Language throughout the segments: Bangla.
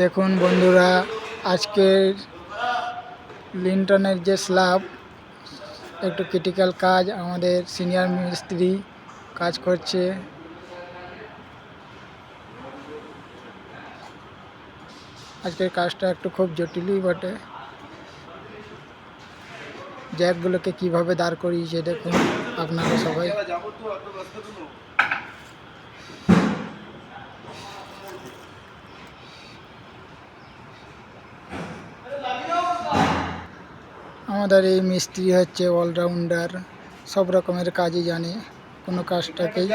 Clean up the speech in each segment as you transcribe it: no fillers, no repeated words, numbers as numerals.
দেখুন বন্ধুরা, আজকের লিন্টনের যে স্ল্যাব একটু ক্রিটিক্যাল কাজ, আমাদের সিনিয়র মিস্ত্রি কাজ করছে। আজকের কাজটা একটু খুব জটিলই বটে। জ্যাকগুলোকে কিভাবে দাঁড় করিয়েছে দেখুন আপনারা সবাই। আমাদের এই মিস্ত্রি হচ্ছে অলরাউন্ডার, সব রকমের কাজই জানে, কোনো কাজটাকেই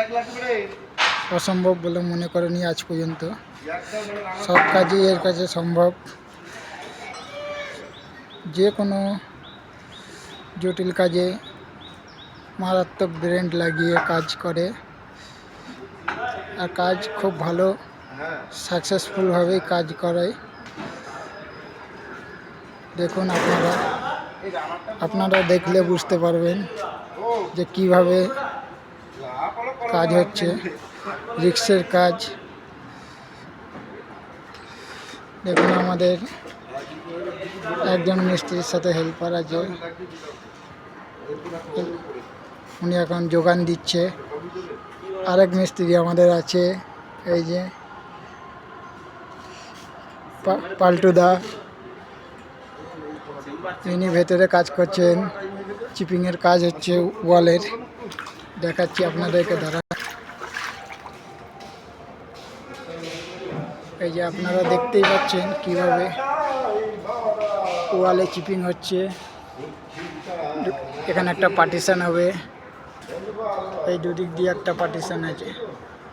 অসম্ভব বলে মনে করেনি আজ পর্যন্ত। সব কাজই এর কাছে সম্ভব। যে কোনো জটিল কাজে মারাত্মক ব্রেন লাগিয়ে কাজ করে, আর কাজ খুব ভালো সাকসেসফুলভাবেই কাজ করে। দেখুন আপনারা দেখলে বুঝতে পারবেন যে কিভাবে কাজ হচ্ছে, রিক্সের কাজ। দেখুন আমাদের একজন মিস্ত্রির সাথে হেল্পার আছে, উনি এখন যোগান দিচ্ছে। আরেক মিস্ত্রি আমাদের আছে, এই যে পাল্টুদা, ইনি ভেতরে কাজ করছেন। চিপিংয়ের কাজ হচ্ছে ওয়ালের, দেখাচ্ছি আপনাদেরকে দ্বারা। এই যে আপনারা দেখতেই পাচ্ছেন কিভাবে ওয়ালে চিপিং হচ্ছে। এখানে একটা পার্টিশন হবে, এই দুদিক দিয়ে একটা পার্টিশন আছে।